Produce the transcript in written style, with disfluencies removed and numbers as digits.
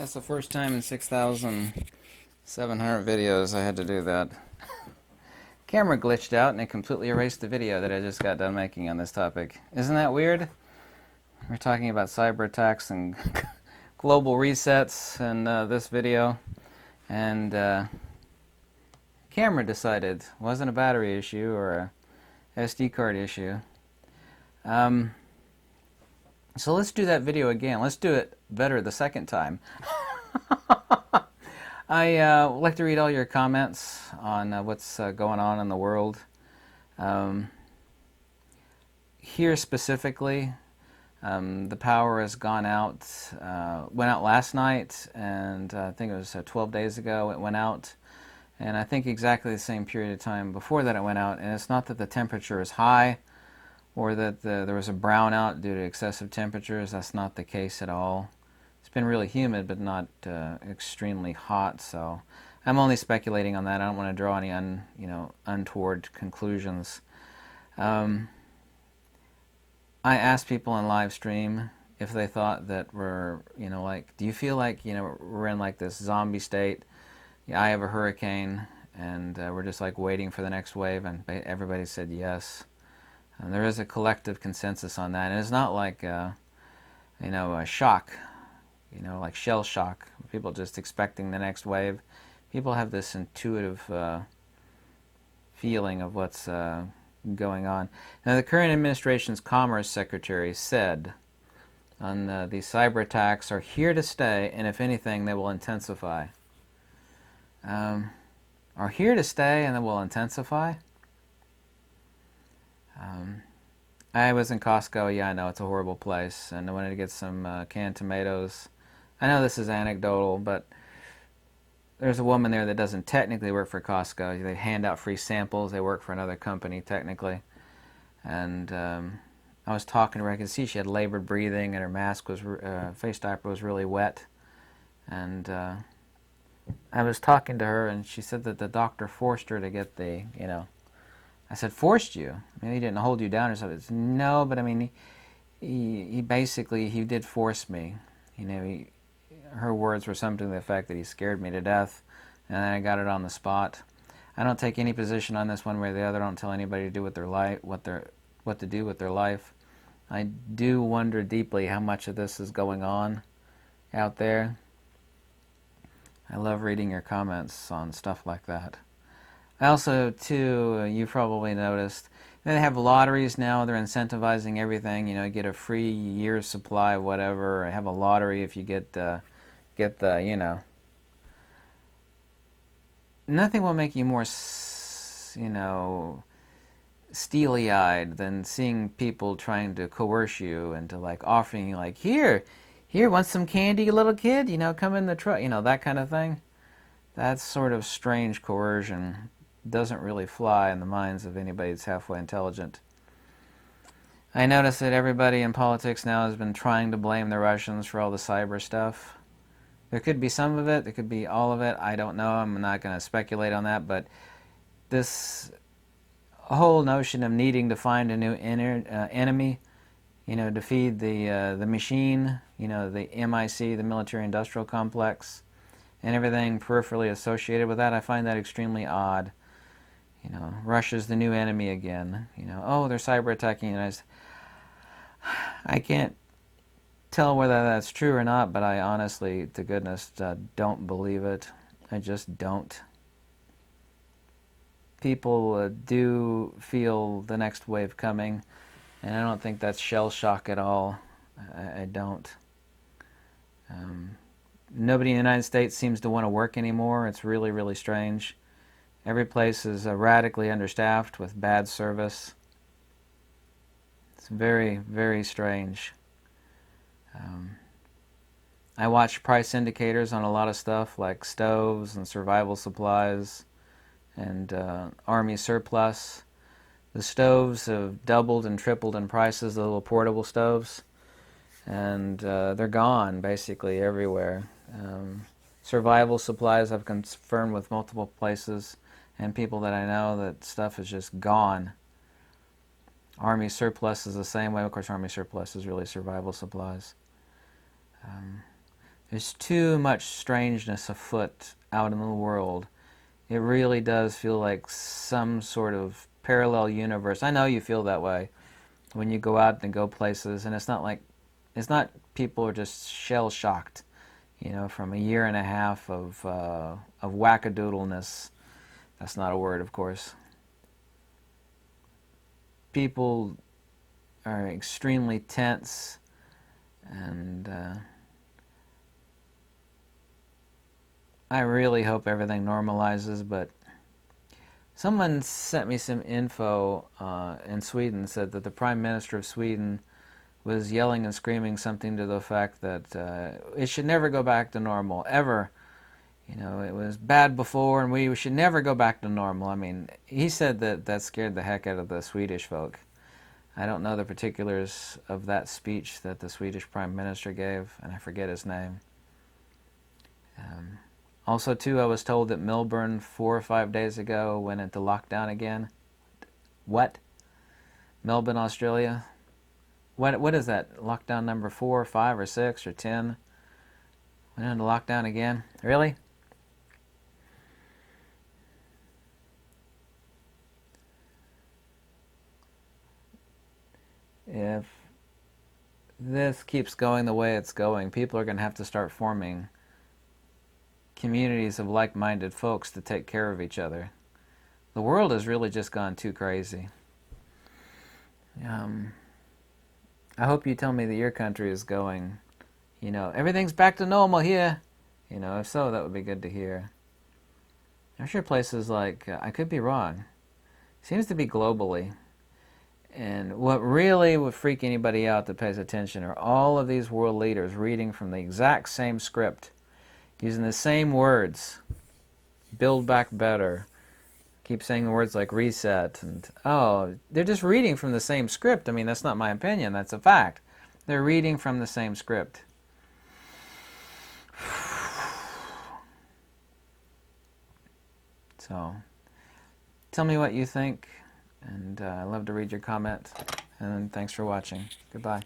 That's the first time in 6,700 videos I had to do that. Camera glitched out and it completely erased the video that I just got done making on this topic. Isn't that weird? We're talking about cyber attacks and global resets in this video, and camera decided it wasn't a battery issue or a SD card issue. So let's do that video again. Let's do it better the second time. I would like to read all your comments on what's going on in the world. Here specifically, the power has gone out, went out last night, and I think it was 12 days ago it went out. And I think exactly the same period of time before that it went out. And it's not that the temperature is high or that there was a brownout due to excessive temperatures. That's not the case at all. It's been really humid, but not extremely hot. So I'm only speculating on that. I don't want to draw any untoward conclusions. I asked people in live stream if they thought that we're, do you feel like, we're in like this zombie state, the eye of a hurricane, and we're just like waiting for the next wave? And everybody said yes. And there is a collective consensus on that. And it's not like, a shock, like shell shock, people just expecting the next wave. People have this intuitive feeling of what's going on. Now, the current administration's Commerce Secretary said these cyber attacks are here to stay, and if anything, they will intensify. Are here to stay and they will intensify? I was in Costco. Yeah, I know, it's a horrible place, and I wanted to get some canned tomatoes. I know this is anecdotal, but there's a woman there that doesn't technically work for Costco. They hand out free samples. They work for another company, technically. And I was talking to her. I could see she had labored breathing, and her mask was, face diaper was really wet. And I was talking to her, and she said that the doctor forced her to get the, I said, forced you? I mean, he didn't hold you down or something. Said, no, but I mean, he basically, he did force me. Her words were something to the effect that he scared me to death, and then I got it on the spot. I don't take any position on this one way or the other. I don't tell anybody to do with their life, what to do with their life. I do wonder deeply how much of this is going on out there. I love reading your comments on stuff like that. I also, too, you've probably noticed, they have lotteries now. They're incentivizing everything. You get a free year's supply of whatever. Have a lottery if you get the, Nothing will make you more, steely-eyed than seeing people trying to coerce you into, offering you, here, want some candy, you little kid? Come in the truck. That kind of thing. That sort of strange coercion doesn't really fly in the minds of anybody that's halfway intelligent. I notice that everybody in politics now has been trying to blame the Russians for all the cyber stuff. There could be some of it, there could be all of it, I don't know, I'm not going to speculate on that, but this whole notion of needing to find a new enemy, to feed the machine, the MIC, the military-industrial complex, and everything peripherally associated with that, I find that extremely odd. Russia's the new enemy again. Oh, they're cyber attacking, and I can't tell whether that's true or not, but I honestly, to goodness, don't believe it. I just don't. People do feel the next wave coming, and I don't think that's shell shock at all. I don't. Nobody in the United States seems to want to work anymore. It's really, really strange. Every place is radically understaffed with bad service. It's very, very strange. I watch price indicators on a lot of stuff like stoves and survival supplies and army surplus. The stoves have doubled and tripled in prices, the little portable stoves, and they're gone basically everywhere. Survival supplies, I've confirmed with multiple places and people that I know that stuff is just gone. Army surplus is the same way. Of course, Army surplus is really survival supplies. There's too much strangeness afoot out in the world. It really does feel like some sort of parallel universe. I know you feel that way when you go out and go places, and it's not people are just shell shocked, from a year and a half of wackadoodleness. That's not a word, of course. People are extremely tense, and I really hope everything normalizes, but someone sent me some info in Sweden, said that the Prime Minister of Sweden was yelling and screaming something to the effect that it should never go back to normal, ever. It was bad before and we should never go back to normal. I mean, he said that scared the heck out of the Swedish folk. I don't know the particulars of that speech that the Swedish Prime Minister gave, and I forget his name. Also, too, I was told that Melbourne 4 or 5 days ago went into lockdown again. What? Melbourne, Australia? What is that? Lockdown number 4 or 5 or 6 or 10? Went into lockdown again? Really? If this keeps going the way it's going, people are going to have to start forming communities of like-minded folks to take care of each other. The world has really just gone too crazy. I hope you tell me that your country is going, everything's back to normal here. If so, that would be good to hear. I'm sure places like, I could be wrong, seems to be globally. And what really would freak anybody out that pays attention are all of these world leaders reading from the exact same script, using the same words. Build back better. Keep saying words like reset and, they're just reading from the same script. I mean, that's not my opinion, that's a fact. They're reading from the same script. So, tell me what you think, and I'd love to read your comment. And thanks for watching. Goodbye.